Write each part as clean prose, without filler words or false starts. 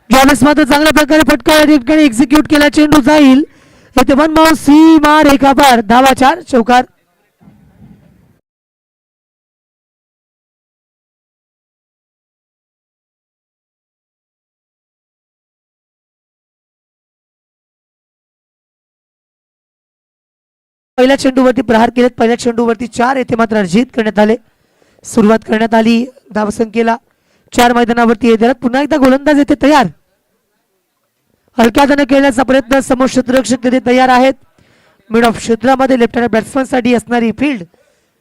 ज्यावेळेस मात्र चांगल्या प्रकारे फटका या ठिकाणी एक्झिक्यूट केला, चेंडू जाईल येथे वन बाउंड, सीमा रेखा पार, धावा 4 चौकार. पहिल्या चेंडूवरती प्रहार केलेत, पहिल्या चेंडूवरती 4 येथे मात्र अर्जित करण्यात आले. सुरुवात करण्यात आली धावसंख्येला 4 मैदानावरती येतात. पुन्हा एकदा गोलंदाज येथे तयार, हलक्यात खेळण्याचा प्रयत्न, समोर क्षेत्ररक्षक तिथे तयार आहेत. मिड ऑफ क्षेत्रामध्ये लेफ्ट हँड बॅट्समन साठी असणारी फील्ड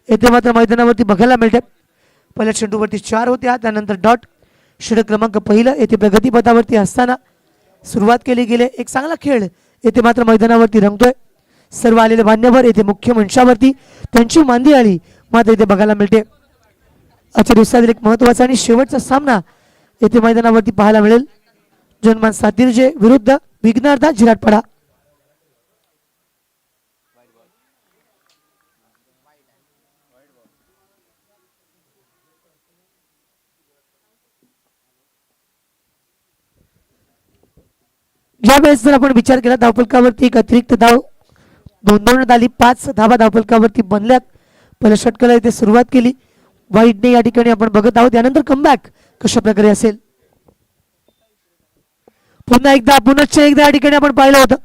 येथे मात्र मैदानावरती बघायला मिळते. पहिल्या चेंडूवरती 4 होत्या, त्यानंतर डॉट. षटक क्रमांक पहिलं येथे प्रगतीपथावरती असताना सुरुवात केली गेली. एक चांगला खेळ येथे मात्र मैदानावरती रंगतोय. सर्व आलेले मान्यवर येथे मुख्य मंचावरती त्यांची मांदी आली मात्र इथे बघायला मिळते. आजच्या दिवसातील एक महत्वाचा आणि शेवटचा सामना येथे मैदानावरती पाहायला मिळेल. जनमान सातिर्जे विरुद्ध विघ्नहर्ता जिराटपाडा. यावेळेस जर आपण विचार केला धावफलकावरती एक अतिरिक्त धाव नोंदवण्यात आली. 5 धावा धावफलकावरती बनल्यात. पहिल्या षटकाला इथे सुरुवात केली वाईटने या ठिकाणी आपण बघत आहोत. यानंतर कमबॅक कशा प्रकारे असेल पुन्हा एकदा या ठिकाणी आपण पाहिलं होतं.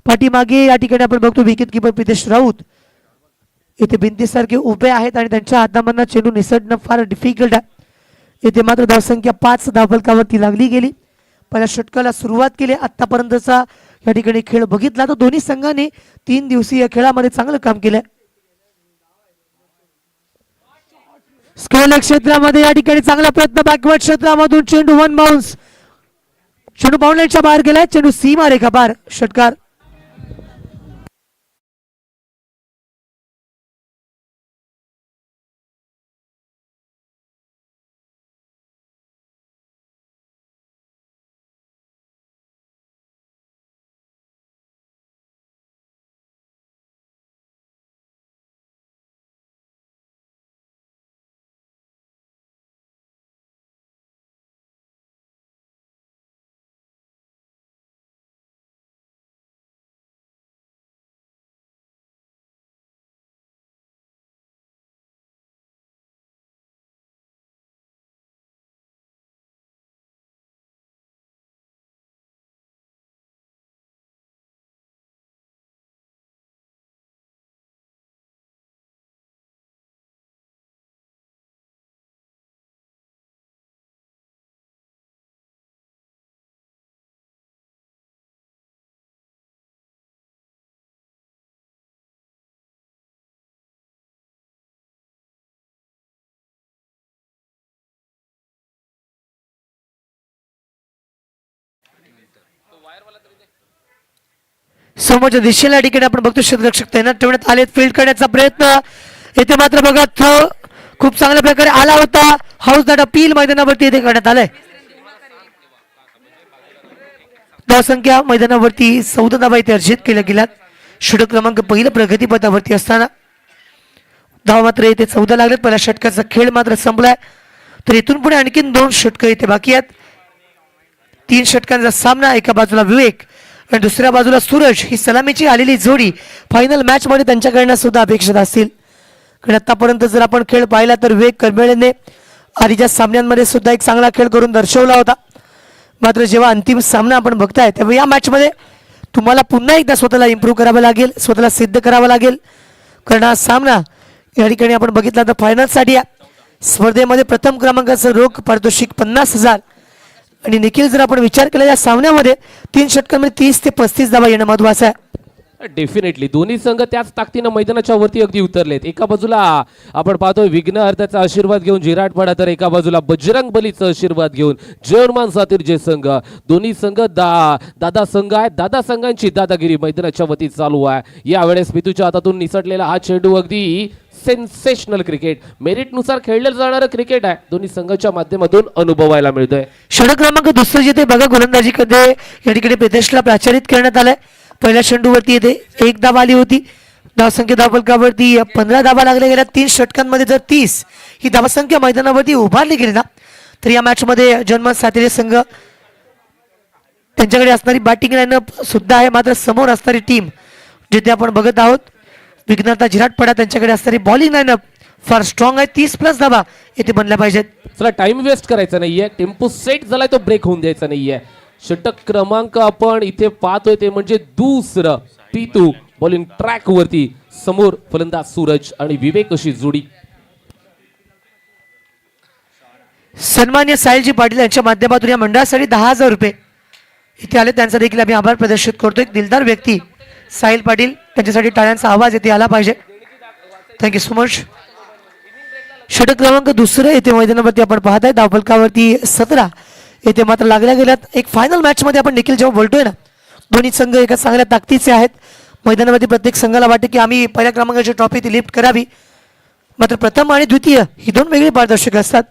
पाठीमागे या ठिकाणी आपण बघतो विकेट किपर प्रितेश राऊत इथे भिंतीसारखे उभे आहेत आणि त्यांच्या हातामधनं चेंडू निसटणं फार डिफिकल्ट आहे. इथे मात्र धावसंख्या 5 धावफलकावरती लागली गेली. पहिल्या षटकाला सुरुवात केली. आतापर्यंतचा या ठिकाणी खेळ बघितला तर दोन्ही संघांनी 3 दिवसीय खेळामध्ये चांगलं काम केलंय. स्केल क्षेत्रामध्ये या ठिकाणी चांगला प्रयत्न, बॅकवर्ड क्षेत्रामधून चेंडू वन बाउन्स, चेंडू बाउंड्रीच्या बाहेर गेलाय, चेंडू सीमा रेखा पार, षटकार. समोरच्या दिशेला ठिकाणी आपण बघतो क्षेत्ररक्षक तैनात ठेवण्यात आले. फील्ड करण्याचा प्रयत्न येथे मात्र बघा थ्रो खूप चांगल्या प्रकारे आला होता. हाऊस दाट अपील मैदानावरती येथे करण्यात आलाय. धावसंख्या मैदानावरती 14 धावा इथे अर्जित केल्या गेल्यात. षटक क्रमांक पहिलं प्रगतीपथावरती असताना धावा मात्र इथे 14 लागलेत. पहिल्या षटकाचा खेळ मात्र संपलाय. तर इथून पुढे आणखीन 2 षटकं इथे बाकी आहेत. 3 षटकांचा सामना. एका बाजूला विवेक आणि दुसऱ्या बाजूला सूरज. ही सलामीची आलेली जोडी फायनल मॅच मध्ये त्यांच्याकडनं सुद्धा अपेक्षित असतील. कारण आतापर्यंत जर आपण खेळ पाहिला तर विवेक करमेळेने आधीच्या सामन्यांमध्ये सुद्धा एक चांगला खेळ करून दर्शवला होता. मात्र जेव्हा अंतिम सामना आपण बघताय तेव्हा या मॅच मध्ये तुम्हाला पुन्हा एकदा स्वतःला इम्प्रूव्ह करावं लागेल, स्वतःला सिद्ध करावं लागेल. कारण हा सामना या ठिकाणी आपण बघितला तर फायनल साठी स्पर्धेमध्ये प्रथम क्रमांकाचं रोख पारितोषिक 50,000 आणि निखिल जर आपण विचार केला या सामन्यामध्ये 3 षटकांमध्ये 30 ते 35 धावा येणं महत्वाचं आहे. डेफिनेटली दोन्ही संघ त्याच ताकदीनं मैदानाच्या वरती अगदी उतरलेत. एका बाजूला आपण पाहतोय विघ्नहर्त्याचा आशीर्वाद घेऊन जिराटपाडा, तर एका बाजूला बजरंग बलीचा आशीर्वाद घेऊन जर्मन सातिर्जे संघ. दोन्ही संघ दादा संघ आहेत. दादा संघांची दादागिरी मैदानाच्या वरती चालू आहे. यावेळेस मितूच्या हातातून निसटलेला हा चेंडू अगदी सेन्सेशनल क्रिकेट, मेरिटनुसार खेळलं जाणारं क्रिकेट आहे. दोन्ही संघाच्या माध्यमातून अनुभवायला मिळतोय. षटक क्रमांक दुसरं जिथे बघा गोलंदाजीमध्ये या ठिकाणी प्रितेशला प्राचारित करण्यात आलंय. पहिल्या चेंडूवरती येथे 1 धाव आली होती. धावसंख्या धावफलकावरती 15 धावा लागल्या गेल्या. 3 षटकांमध्ये जर 30 ही धावसंख्या मैदानावरती उभारली गेली ना तर या मॅचमध्ये जन्मत सातेरी संघ त्यांच्याकडे असणारी बॅटिंग लाईनअप सुद्धा आहे, मात्र समोर असणारी टीम जिथे आपण बघत आहोत विघ्नहर्ता झिराटपडा त्यांच्याकडे असणारी बॉलिंग लाईनअप फार स्ट्रॉंग आहे. 30+ धाबा येथे बनल्या पाहिजेत. चला टाइम वेस्ट करायचा नाहीये, टेम्पो सेट झालाय तो ब्रेक होऊन द्यायचा नाहीये. षटक क्रमांक आपण इथे पाहतोय ते म्हणजे दुसरं. पितू बॉलिंग ट्रॅक वरती, समोर फलंदाज सूरज आणि विवेक अशी जोडी. सन्मान्य साहिलजी पाटील यांच्या माध्यमातून या मंडळासाठी 10,000 रुपये इथे आले, त्यांचा देखील आम्ही आभार प्रदर्शित करतोय. दिलदार व्यक्ती साहिल पाटील, त्यांच्यासाठी टाळ्यांचा आवाज येथे आला पाहिजे. Thank you so much. षटक क्रमांक दुसरं येथे मैदानावरती आपण पाहत आहे. धावफलकावरती 17 येथे मात्र लागल्या गेल्यात. एक फायनल मॅच मध्ये आपण देखील जेव्हा बोलतोय ना, दोन्ही संघ एका चांगल्या ताकदीचे आहेत. मैदानावरती प्रत्येक संघाला वाटते की आम्ही पहिल्या क्रमांकाची ट्रॉफी ती लिफ्ट करावी, मात्र प्रथम आणि द्वितीय ही दोन वेगळी पारदर्शक असतात.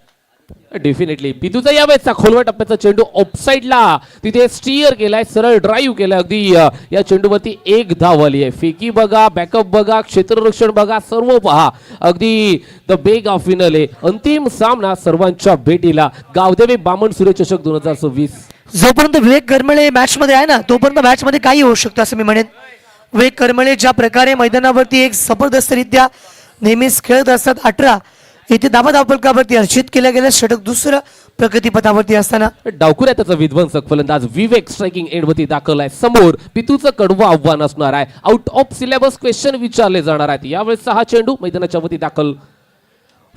डेफिनेटली पितूचा यावेळेचा खोलवा टप्प्याचा चेंडू ऑफसाईडला तिथे स्टीअर केलाय, सरळ ड्राईव्ह केलाय. अगदी या चेंडूवरती 1 धाव आली आहे. फेकी बघा, बॅकअप बघा, क्षेत्ररक्षण बघा, सर्व पहा. अगदी द बेग ऑफ फिनल आहे. अंतिम सामना सर्वांच्या भेटीला गावदेवी बामण सूर्यचषक 2026. जोपर्यंत विवेक करमळे मॅच मध्ये आहे ना, तोपर्यंत मॅच मध्ये काही होऊ शकतं असं मी म्हणेन. विवेक करमळे ज्या प्रकारे मैदानावरती एक जबरदस्तरित्या नेहमीच खेळत असतात. 18 येथे धावफलकावरती अर्जित केल्या गेल्या. षटक दुसरं प्रगतीपथावरती असताना डावखुऱ्या त्याचा विध्वंसक फलंदाज विवेक स्ट्रायकिंग एंड वरती दाखल आहे. समोर पितूचं कडवं आव्हान असणार आहे. आउट ऑफ सिलेबस क्वेश्चन विचारले जाणार आहेत. यावेळेस हा चेंडू मैदानाच्या वरती दाखल,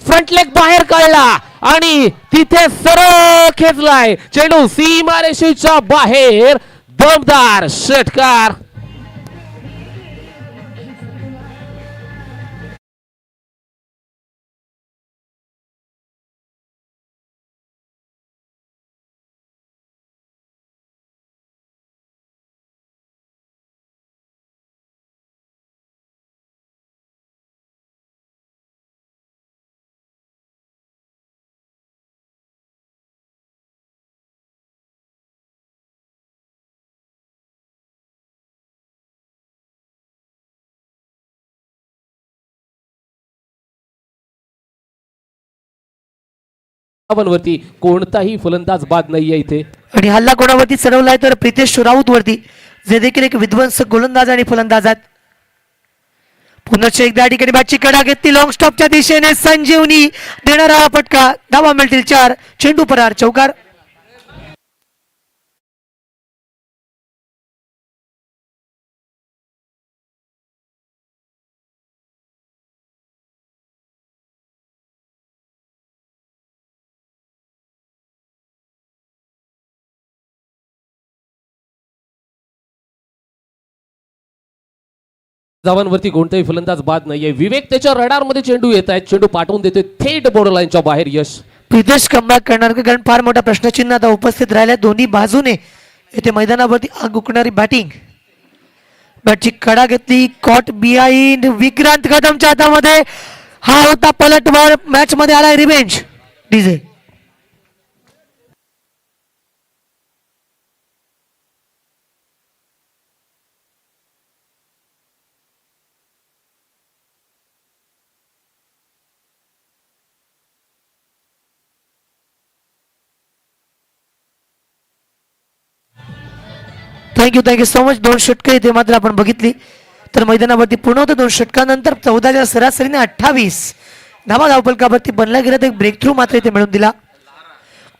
फ्रंट लेग बाहेर काढला आणि तिथे सरळ खेचलाय चेंडू सीमारेषेच्या बाहेर. दमदार षटकार. वरती कोणताही फलंदाज बाद नाहीये इथे. आणि हल्ला कोणावरती चढवलाय तर प्रितेश राऊत वरती, जे देखील एक विध्वंसक गोलंदाज आणि फलंदाज आहेत. पुनश्च एकदा या ठिकाणी बॅटची कडा घेतली लॉंग स्टॉपच्या दिशेने. संजीवनी देणारा फटका, धावा मिळतील 4. चेंडू परार, चौकार. धावांवरती कोणताही फलंदाज बाद नाहीये. विवेक त्याच्या रडार मध्ये चेंडू येत आहेत. चेंडू पाठवून देतोय थेट बॉर्डर लाईनच्या बाहेर. यश प्रितेश कमबॅक करणार का, कारण फार मोठा प्रश्नचिन्ह आता उपस्थित राहिल्या दोन्ही बाजूने. येथे मैदानावरती आग उकणारी बॅटिंग. बॅटची कडा घेतली, कॉट बिहाइंड. विक्रांत कदमच्या हातामध्ये हा होता पलटवार. मॅच मध्ये आलाय revenge. DJ thank you so much. 2 षटकं इथे मात्र आपण बघितली तर मैदानावरती पूर्ण होतं. 2 षटकानंतर 14च्या सरासरीने 28 धावा धावफलकावरती बनला गेला. एक ब्रेक थ्रू मात्र इथे मिळून दिला.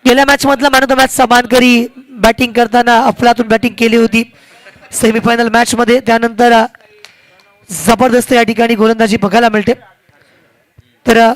गेल्या मॅच मधला मॅन ऑफ द मॅचचा मानकरी बॅटिंग करताना अफलातून बॅटिंग केली होती सेमीफायनल मॅच मध्ये. त्यानंतर जबरदस्त या ठिकाणी गोलंदाजी बघायला मिळते. तर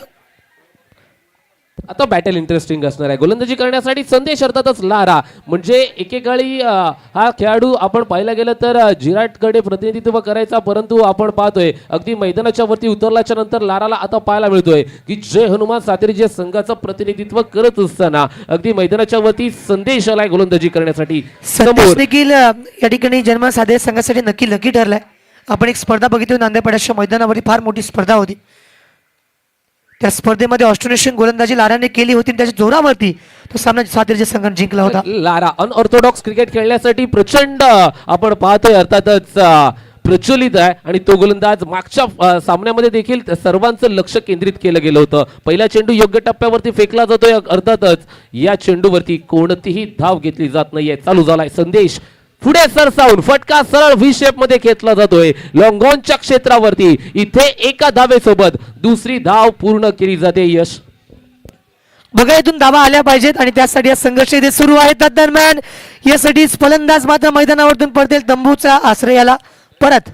आता बॅटल इंटरेस्टिंग असणार आहे. गोलंदाजी करण्यासाठी संदेश अर्थातच लारा, म्हणजे एकेकाळी हा खेळाडू आपण पाहायला गेलं तर झिराटकडे प्रतिनिधित्व करायचा, परंतु आपण पाहतोय अगदी मैदानाच्या वरती उतरल्याच्या नंतर लाराला आता पाहायला मिळतोय की जय हनुमान सातेरी जे संघाचं प्रतिनिधित्व करत असताना अगदी मैदानाच्या वरती संदेश आलाय गोलंदाजी करण्यासाठी. संदेश देखील या ठिकाणी जन्म साधे संघासाठी नक्की लकी ठरलाय. आपण एक स्पर्धा बघितली नांदेडच्या मैदानावरती, फार मोठी स्पर्धा होती. त्या स्पर्धेमध्ये ऑस्ट्रेलियन गोलंदाजी लाराने केली होती. त्याच्या जोरावरती तो सामना सातेरीच्या संघाने जिंकला होता. लारा अनऑर्थोडॉक्स क्रिकेट खेळण्यासाठी प्रचंड आपण पाहतोय अर्थातच प्रचलित आहे आणि तो गोलंदाज मागच्या सामन्यामध्ये देखील सर्वांचं लक्ष केंद्रित केलं गेलं होतं. पहिला चेंडू योग्य टप्प्यावरती फेकला जातोय, अर्थातच या चेंडूवरती कोणतीही धाव घेतली जात नाहीये. चालू झालाय संदेश, पुढे सरसावून फटका सरळ व्ही शेप मध्ये घेतला जातोय लॉंगॉनच्या क्षेत्रावरती. इथे एका धावेसोबत दुसरी धाव पूर्ण केली जाते. यश बघा इथून धावा आल्या पाहिजेत आणि त्यासाठी हा संघर्ष इथे सुरू आहे. दरम्यान यासाठी फलंदाज मात्र मैदानावरतून पडतील तंबूचा आश्रयाला परत.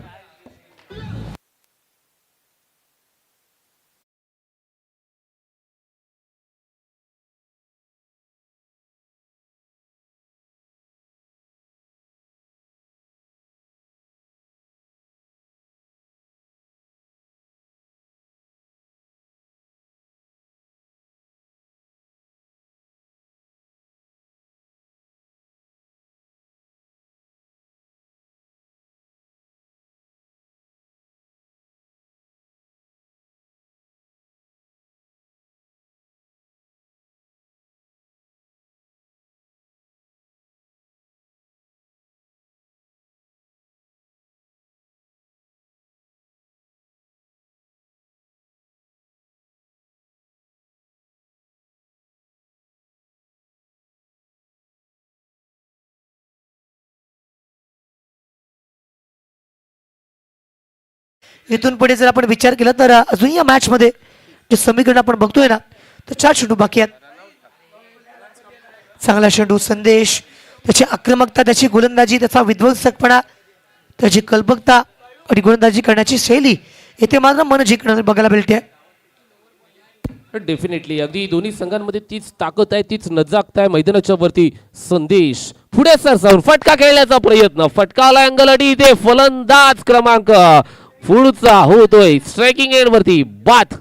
इथून पुढे जर आपण विचार केला तर अजून या मॅच मध्ये जे समीकरण आपण बघतोय ना, तर 4 चेंडू बाकी आहेत. चांगला चेंडू संदेश, त्याची आक्रमकता, त्याची गोलंदाजी, त्याचा विध्वंसकपणा, त्याची कल्पकता आणि गोलंदाजी करण्याची शैली इथे मात्र मन जिंकणार बघायला मिळते. डेफिनेटली अगदी दोन्ही संघांमध्ये तीच ताकद आहे, तीच नजाकत आहे मैदानाच्या वरती. संदेश पुढे सरसावून फटका खेळण्याचा प्रयत्न, फटकाला अँगल अडी. इथे फलंदाज क्रमांक पुढचा होतोय स्ट्रायकिंग एंड वरती बाद.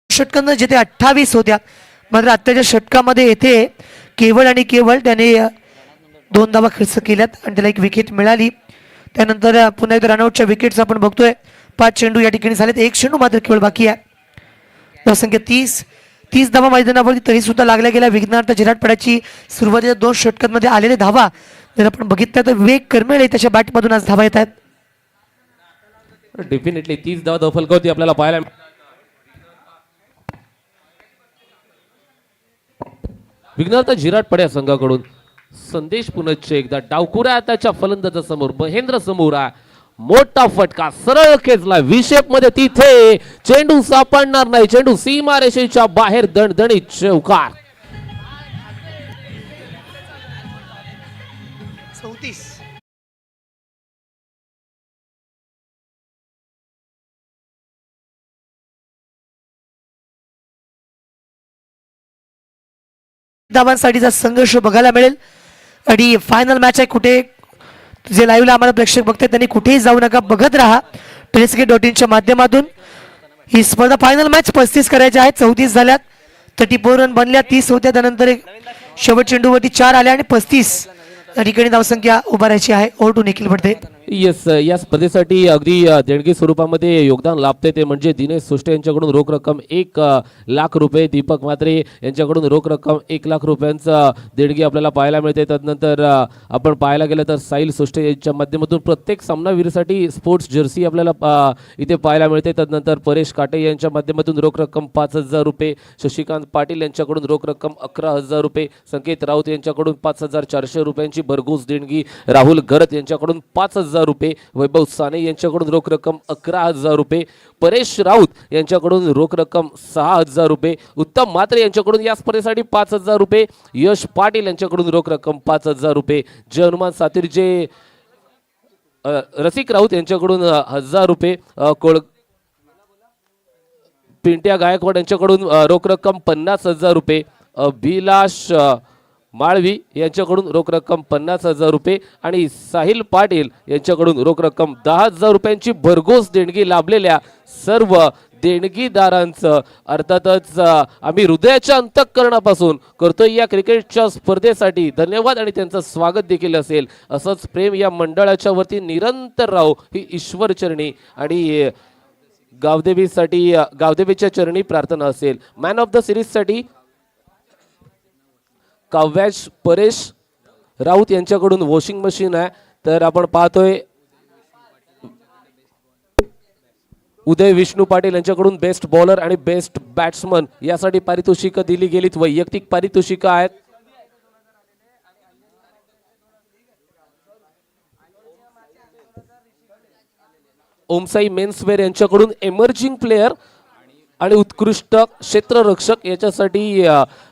षटकांना जिथे 28 होत्या, मात्र आत्ताच्या षटकामध्ये येथे केवळ आणि केवळ त्याने 2 धावा खर्च केल्यात आणि त्याला 1 विकेट मिळाली. त्यानंतर पुन्हा एकदा रनआउटच्या विकेट्स आपण बघतोय. 5 चेंडू या ठिकाणी झालेत, 1 चेंडू मात्र केवळ बाकी आहे. धावसंख्या 30 धावा मैदानावरती तरी सुद्धा लागल्या गेल्या. विघ्नार्थ जिराटपडाची सुरुवातीच्या 2 षटकांमध्ये आलेले धावा जर आपण बघितलं तर वेग करमेळे त्याच्या बॅटमधून आज धावा येत आहेत. डेफिनेटली 30 धावा फलकावती आपल्याला पाहायला. विघ्नार्थ जिराटपड्या संघाकडून संदेश पुनश्च एकदा डावकुऱ्या त्याच्या फलंदाजासमोर महेंद्र समोर आहे. मोठा फटका सरळ खेचला विशेप मध्ये, तिथे चेंडू सापडणार नाही. चेंडू सीमारेषेच्या बाहेर दणदणीत चौकार. 34 धावांसाठीचा संघर्ष बघायला मिळेल आणि फायनल मॅच आहे. कुठे जे लाईव्हला आम्हाला प्रेक्षक बघतात त्यांनी कुठेही जाऊ नका, बघत राहा टेलिस्क्रिप्ट.in माध्यमातून. ही स्पर्धा फायनल मॅच 35 करायच्या आहेत. 34 झाल्यात, 34 रन बनल्या, 30 होत्या. त्यानंतर एक शेवट चेंडूवरती 4 आल्या आणि 35 या ठिकाणी धावसंख्या उभारायची आहे. ओव्हर टू निखिल पडते. येस, या स्पर्धेसाठी अगदी देणगी स्वरूपामध्ये योगदान लाभते ते म्हणजे दिनेश सुष्टे यांच्याकडून रोख रक्कम 1 लाख रुपये, दीपक म्हात्रे यांच्याकडून रोख रक्कम 1 लाख रुपयांचा देणगी आपल्याला पाहायला मिळते. त्यानंतर आपण पाहायला गेलं तर साहिल सुष्टे यांच्या माध्यमातून प्रत्येक सामनावीरसाठी स्पोर्ट्स जर्सी आपल्याला इथे पाहायला मिळते. त्यानंतर परेश काटे यांच्या माध्यमातून रोख रक्कम 5,000 रुपये, शशिकांत पाटील यांच्याकडून रोख रक्कम 11,000 रुपये, संकेत राऊत यांच्याकडून 5,400 रुपयांची भरघोस देणगी, राहुल गरत यांच्याकडून 5,000 रुपये, वैभव साने यांच्याकडून रोख रक्कम 11,000 रुपये, परेश राऊत यांच्याकडून रोख रक्कम 6,000 रुपये, उत्तम म्हात्रे यांच्याकडून या स्पर्धेसाठी 5,000 रुपये, यश पाटील यांच्याकडून रोख रक्कम 5,000 रुपये, जय हनुमान सातिर्जे रसिक राऊत यांच्याकडून 1,000 रुपये, पिंट्या गायकवाड यांच्याकडून रोख रक्कम 50,000 रुपये, अभिलाष माळवी यांच्याकडून रोख रक्कम 50,000 रुपये आणि साहिल पाटील यांच्याकडून रोख रक्कम 10,000 रुपयांची भरघोस देणगी लाभलेल्या सर्व देणगीदारांचं अर्थातच आम्ही हृदयाच्या अंतःकरणापासून करतोय या क्रिकेटच्या स्पर्धेसाठी धन्यवाद आणि त्यांचं स्वागत देखील असेल. असंच प्रेम या मंडळाच्या वरती निरंतर राहो ही ईश्वरचरणी आणि गावदेवीच्या चरणी प्रार्थना असेल. मॅन ऑफ द सिरीजसाठी काव्याश परेश राऊत यांच्याकडून वॉशिंग मशीन आहे. तर आपण पाहतोय उदय विष्णू पाटील यांच्याकडून बेस्ट बॉलर आणि बेस्ट बॅट्समन यासाठी पारितोषिकं दिली गेलीत. वैयक्तिक पारितोषिकं आहेत. ओमसाई मेन्सवेअर यांच्याकडून एमर्जिंग प्लेयर आणि उत्कृष्ट क्षेत्ररक्षक याच्यासाठी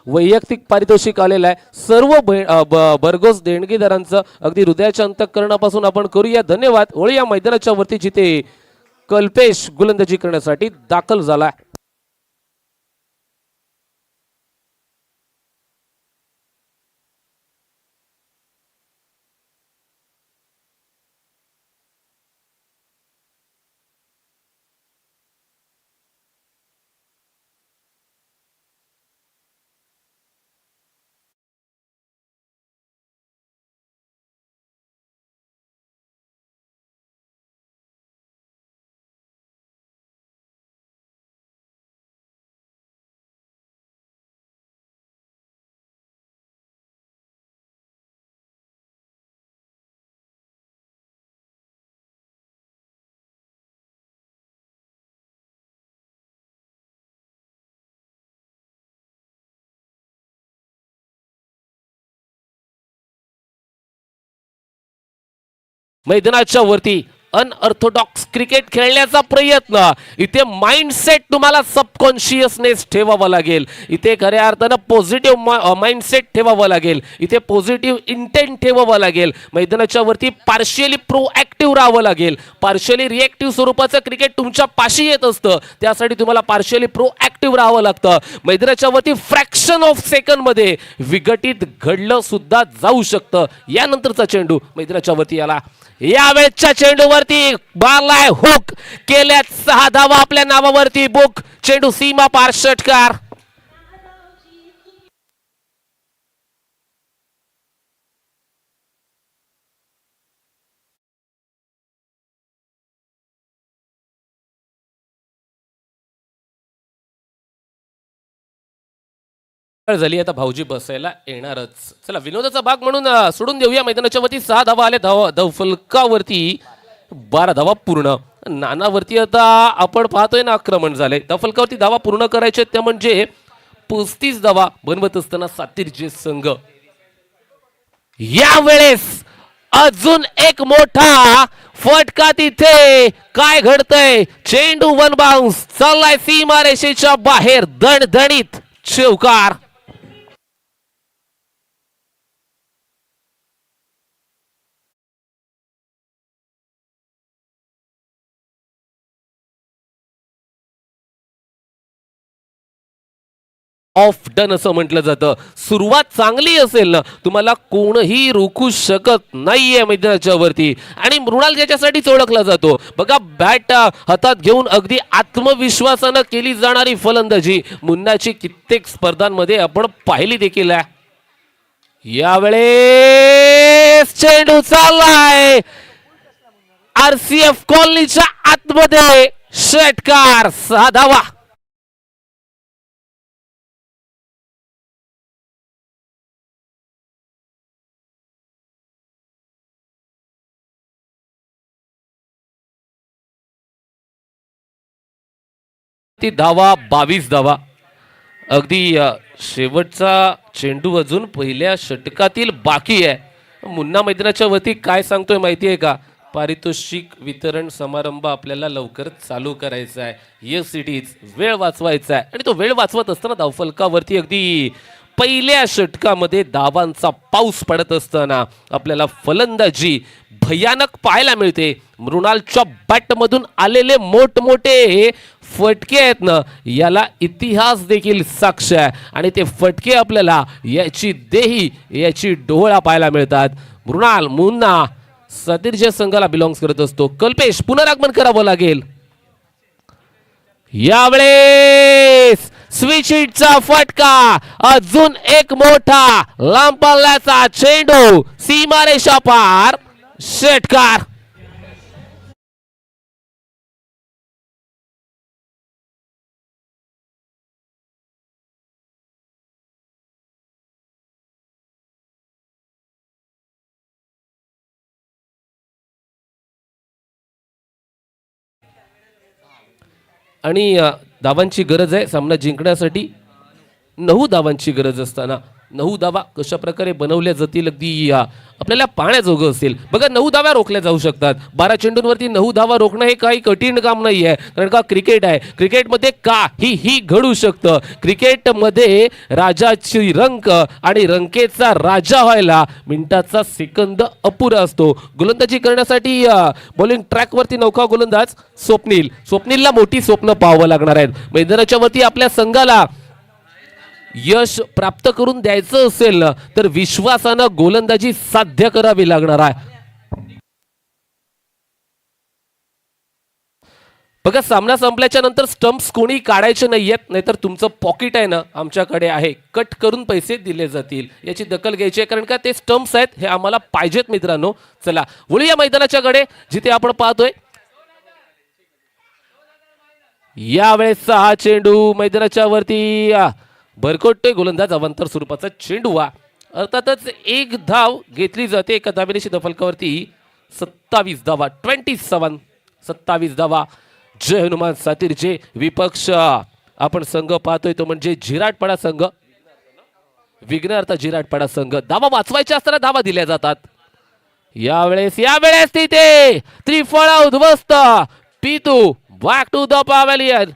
वैयक्तिक पारितोषिक आलेलं आहे. सर्व भरघोस देणगीदारांचं अगदी हृदयाच्या अंतःकरणापासून आपण करूया धन्यवाद. होळी या मैदानाच्या वरती जिथे कल्पेश गोलंदाजी करण्यासाठी दाखल झाला. मैदानाच्या वरती अनऑर्थोडॉक्स क्रिकेट खेळण्याचा प्रयत्न. इथे माइंडसेट तुम्हाला सबकॉन्शियसनेस ठेवावा लागेल. इथे खऱ्या अर्थानं पॉझिटिव्ह माइंडसेट ठेवावा लागेल. इथे पॉझिटिव्ह इंटेंट ठेवावा लागेल. मैदानाच्या वरती पार्शियली प्रोएक्टिव्ह राहावं लागेल. पार्शियली रिएक्टिव्ह स्वरूपाचं क्रिकेट तुमच्या पाशी येत असतं. त्यासाठी तुम्हाला पार्शियली प्रोएक्टिव्ह राहावं लागतं. मैदानाच्या वरती फ्रॅक्शन ऑफ सेकंड मध्ये विघटित घडलं सुद्धा जाऊ शकतं. यानंतरचा चेंडू मैदानाच्या वरती आला. यावेळेच्या चेंडूवरती मारलाय हुक, केल्यात 6 धावा आपल्या नावावरती बुक. चेंडू सीमा पार षटकार. झाली आता भाऊजी बसायला येणारच. चला विनोदाचा भाग म्हणून सोडून देऊया. मैदानाच्या वरती 6 धावा आल्या. धावफलकावरती 12 धावा पूर्ण. नानावरती आता आपण पाहतोय ना आक्रमण झालंय. धावफलकावरती धावा पूर्ण करायचे त्या म्हणजे 35 धावा बनवत असताना सातिर्जे संघ यावेळेस अजून एक मोठा फटका. तिथे काय घडतंय? चेंडू वन बाउन्स चाललाय सीमारेषेच्या बाहेर. दणदणीत चौकार. ऑफ डन असं म्हटलं जातं. सुरुवात चांगली असेल ना तुम्हाला कोणही रोखू शकत नाहीये मैदानाच्या वरती. आणि मृणाल ज्याच्यासाठीच ओळखला जातो बघा, बॅट हातात घेऊन अगदी आत्मविश्वासानं केली जाणारी फलंदाजी मुन्नाची कित्येक स्पर्धांमध्ये आपण पाहिली देखील आहे. यावेळेस चेंडू चाललाय RCF कॉलनीच्या आतमध्ये षटकार 6 धावा. ती धावा 22 धावा. अगदी शेवटचा चेंडू अजून पहिल्या षटकातील बाकी आहे. मुन्ना मैदानाच्या वरती काय सांगतोय माहिती आहे का? पारितोषिक वितरण समारंभ आपल्याला लवकरच चालू करायचा आहे. येस इट इज, वेळ वाचवायचा आहे. आणि तो वेळ वाचवत असताना धावफलकावरती अगदी पहिल्या षटकामध्ये धावांचा पाऊस पडत असताना आपल्याला फलंदाजी भयानक पाहायला मिळते. मृणालच्या बॅटमधून आलेले मोठमोठे फटके आहेत ना, याला इतिहास देखील साक्ष आहे. आणि ते फटके आपल्याला याची देही याची डोळा पाहायला मिळतात. मृणाल मुन्ना सतीरच्या संघाला बिलॉंग्स करत असतो. कल्पेश पुनरागमन करावं लागेल. यावेळेस स्विच हिटचा फटका, अजून एक मोठा लांब पल्ल्याचा चेंडू, सीमारेषा पार, षटकार. आणि धावांची गरज आहे सामना जिंकण्यासाठी. 9 धावांची गरज असताना 9 धावा कशा प्रकारे बनवल्या जातील अगदी आपल्याला पाहण्याजोगं असेल. बघा 9 धावा रोखल्या जाऊ शकतात. 12 चेंडूंवरती 9 धावा रोखणं हे काही कठीण काम नाही आहे. कारण का क्रिकेट आहे. क्रिकेटमध्ये काहीही घडू शकतं. क्रिकेटमध्ये राजाची रंक आणि रंकेचा राजा व्हायला मिनिटाचा सेकंद अपुरा असतो. गोलंदाजी करण्यासाठी बॉलिंग ट्रॅकवरती नौका गोलंदाज स्वप्नीलला मोठी स्वप्न पाहावं लागणार आहेत. मैदानाच्या वरती आपल्या संघाला यश प्राप्त करून द्यायचं असेल ना, तर विश्वासानं गोलंदाजी साध्य करावी लागणार आहे. बघा सामना संपल्याच्या नंतर स्टंप्स कोणी काढायचे नाहीयेत, नाहीतर तुमचं पॉकेट आहे ना आमच्याकडे आहे, कट करून पैसे दिले जातील. याची दखल घ्यायची आहे, कारण का ते स्टंप्स आहेत हे आम्हाला पाहिजेत मित्रांनो. चला वळूया मैदानाच्याकडे, जिथे आपण पाहतोय यावेळेस हा चेंडू मैदानाच्या वरती भरकटतोय. गोलंदाज अवांतर स्वरूपाचा चेंडू. अर्थातच एक धाव घेतली जाते एका धावेनिशी फलकावरती. 27 धावा, 27 धावा. जय हनुमान सातीरचे विपक्ष आपण संघ पाहतोय तो म्हणजे झिराटपाडा संघ. विघ्नहर्ता झिराटपाडा संघ. धावा वाचवायच्या असताना धावा दिल्या जातात. यावेळेस तिथे त्रिफळा उद्ध्वस्त. पितू बॅक टू द पॅव्हेलियन.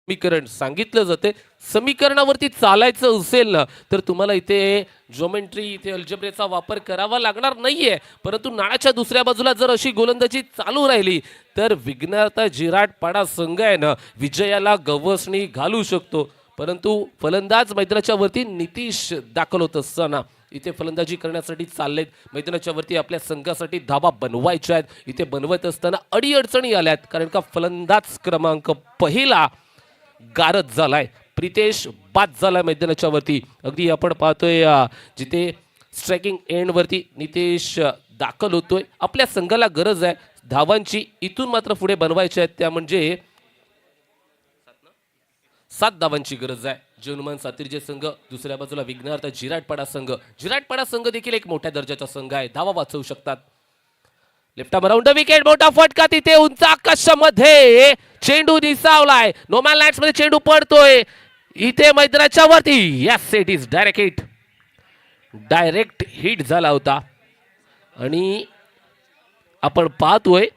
समीकरण सांगितलं जाते. समीकरणावरती चालायचं असेल ना, तर तुम्हाला इथे ज्योमेट्री, इथे अल्जेब्रेचा वापर करावा लागणार नाहीये. परंतु नाळाच्या दुसऱ्या बाजूला जर अशी गोलंदाजी चालू राहिली तर विघ्नहर्ता झिराटपाडा संघ आहे ना विजयाला गवसणी घालू शकतो. परंतु फलंदाज मैदानाच्या वरती नितीश दाखल होत असताना इथे फलंदाजी करण्यासाठी चाललेत. मैदानाच्या वरती आपल्या संघासाठी धावा बनवायच्या आहेत. इथे बनवत असताना अडीअडचणी आल्यात, कारण का फलंदाज क्रमांक पहिला गारद झालाय. प्रितेश बाद झालाय मैदानाच्या वरती. अगदी आपण पाहतोय जिथे स्ट्रायकिंग एंड वरती नितेश दाखल होतोय. आपल्या संघाला गरज आहे धावांची, इथून मात्र पुढे बनवायच्या आहेत. त्या म्हणजे 7 धावांची गरज आहे. जय हनुमान सातीरचे संघ, दुसऱ्या बाजूला विघ्नहर्ता झिराटपाडा संघ. झिराटपाडा संघ देखील एक मोठ्या दर्जाचा संघ आहे. धावा वाचवू शकतात. Left arm round wicket. मोठा फटका तिथे उंच आकाशामध्ये चेंडू दिसावलाय. नोमॅन लँड्स मध्ये चेंडू पडतोय इथे मैदानाच्या वरती. Yes it is direct hit झाला होता. आणि आपण पाहतोय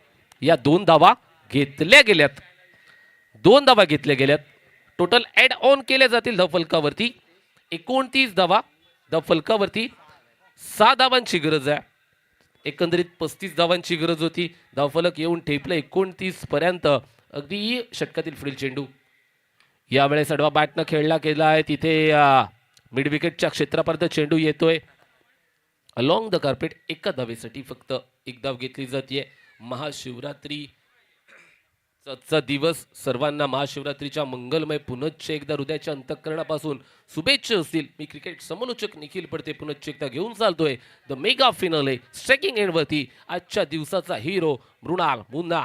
या 2 धावा घेतल्या गेल्यात. 2 धावा घेतल्या गेल्यात. टोटल ऍड ऑन केल्या जातील धावफलकावरती. 29 धावा धावफलकावरती. 6 धावांची गरज आहे. एकंदरीत 35 धावांची गरज होती. धावफलक येऊन ठेपलं 29 पर्यंत. अगदी षटकातील पुढील चेंडू. यावेळेस आडवा बॅटनं खेळला गेला आहे. तिथे मिड विकेटच्या क्षेत्रापर्यंत चेंडू येतोय. अलॉंग द कार्पेट एका धावेसाठी फक्त एक धाव घेतली जाते. महाशिवरात्री चा दिवस सर्वांना महाशिवरात्रीच्या मंगलमय पुनश्च एकदा हृदयाच्या अंतःकरणापासून शुभेच्छा असतील. मी क्रिकेट समालोचक निखिल पडते पुनश्च एकदा घेऊन चालतोय द मेगा फिनाले स्ट्रायकिंग एंडवरती आजच्या दिवसाचा हिरो मृणाल मुन्ना.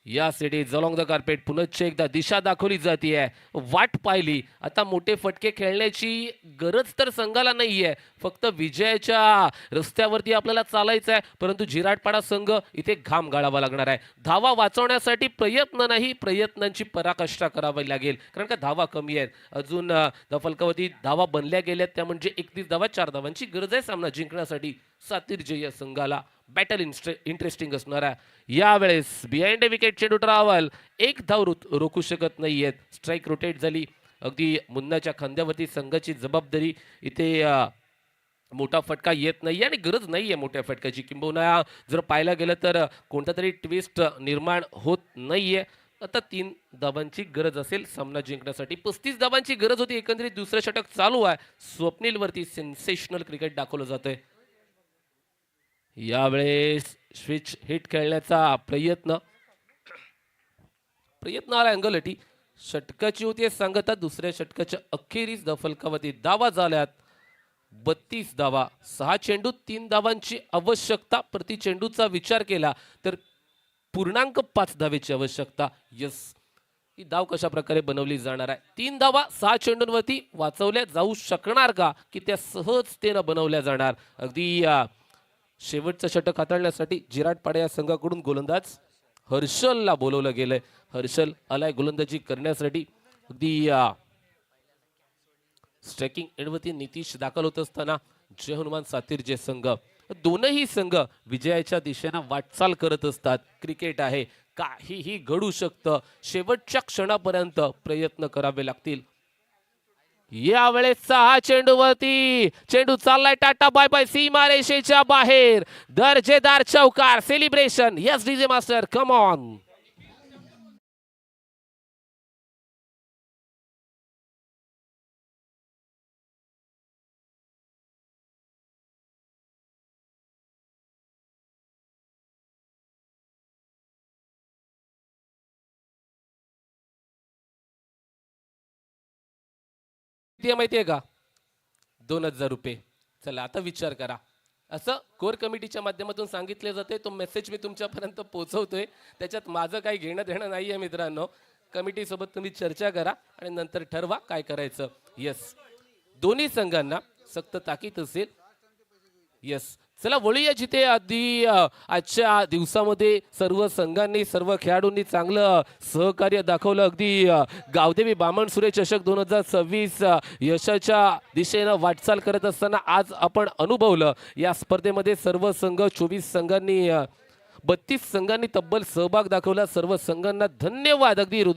या सिटी अलॉंग द कार्पेट पुनश्च एकदा दिशा दाखवली जाते, वाट पाहिली. आता मोठे फटके खेळण्याची गरज तर संघाला नाहीये, फक्त विजयाच्या रस्त्यावरती आपल्याला चालायचं आहे. परंतु जिराटपाडा संघ इथे घाम गाळावा लागणार आहे. धावा वाचवण्यासाठी प्रयत्न नाही, प्रयत्नांची पराकाष्ठा करावी लागेल, कारण का धावा कमी आहेत. अजून फलकावरती धावा बनल्या गेल्यात, त्या म्हणजे 31 धावा, 4 धावांची गरज आहे सामना जिंकण्यासाठी. सातीर्जे या संघाला बॅटल इंटरेस्टिंग असणार आहे. यावेळेस बिहाइंड विकेट चेंडू ट्रॅव्हल एक धाव रोखू शकत नाहीयेत. स्ट्राईक रोटेट झाली. अगदी मुन्नाच्या खांद्यावरती संघाची जबाबदारी. इथे मोठा फटका येत नाही आणि गरज नाही आहे मोठ्या फटक्याची. किंबहुना जर पाहायला गेलं तर कोणता तरी ट्विस्ट निर्माण होत नाहीये. आता 3 धावांची गरज असेल सामना जिंकण्यासाठी. 35 धावांची गरज होती. एकंदरीत दुसरं षटक चालू आहे. स्वप्नीलवरती सेन्सेशनल क्रिकेट दाखवलं जातंय. यावेळेस स्विच हिट खेळण्याचा प्रयत्न आला अँगलटी. षटकाची होती सांगतात. दुसऱ्या षटकाच्या अखेरीस फलकावरती धावा झाल्यात 32 धावा. 6 चेंडू 3 धावांची आवश्यकता. प्रति चेंडूचा विचार केला तर पूर्णांक 5 धावेची आवश्यकता. यस, ही धाव कशा प्रकारे बनवली जाणार आहे? 3 धावा 6 चेंडूंवरती वाचवल्या जाऊ शकणार का, की त्या सहजतेनं बनवल्या जाणार? अगदी शेवटचं षटक हाताळण्यासाठी जिराटपाडा या संघाकडून गोलंदाज हर्षलला बोलवलं गेलंय. हर्षल आलाय गोलंदाजी करण्यासाठी. अगदी स्ट्रायकिंग एंडवरती नितीश दाखल होत असताना जय हनुमान सातीर्जे संघ, दोनही संघ विजयाच्या दिशेनं वाटचाल करत असतात. क्रिकेट आहे, काहीही घडू शकतं. शेवटच्या क्षणापर्यंत प्रयत्न करावे लागतील. यावेळेस 6 चेंडूवरती चेंडू चाललाय टाटा बाय बाय सीमारेषेच्या बाहेर. दर्जेदार चौकार. Celebration. Yes DJ master, come on. माहितीये का? 2000 रुपये. चला आता विचार करा. असं कोर कमिटीच्या माध्यमातून सांगितले जाते. तो मेसेज मी तुमच्यापर्यंत पोहोचवतोय. त्याच्यात माझं काही घेणं देणं नाहीये मित्रांनो. कमिटीसोबत तुम्ही चर्चा करा आणि नंतर ठरवा काय करायचं. यस, दोन्ही संघांना सक्त ताकीद असेल. यस, चला वळूया जिथे आधी आजच्या दिवसामध्ये सर्व संघांनी सर्व खेळाडूंनी चांगलं सहकार्य दाखवलं. अगदी गावदेवी बामणसुरे चषक 2026 यशाच्या दिशेनं वाटचाल करत असताना आज आपण अनुभवलं. या स्पर्धेमध्ये सर्व संघ 24 संघांनी 32 संघांनी तब्बल सहभाग दाखवला. सर्व संघांना धन्यवाद. अगदी हृदय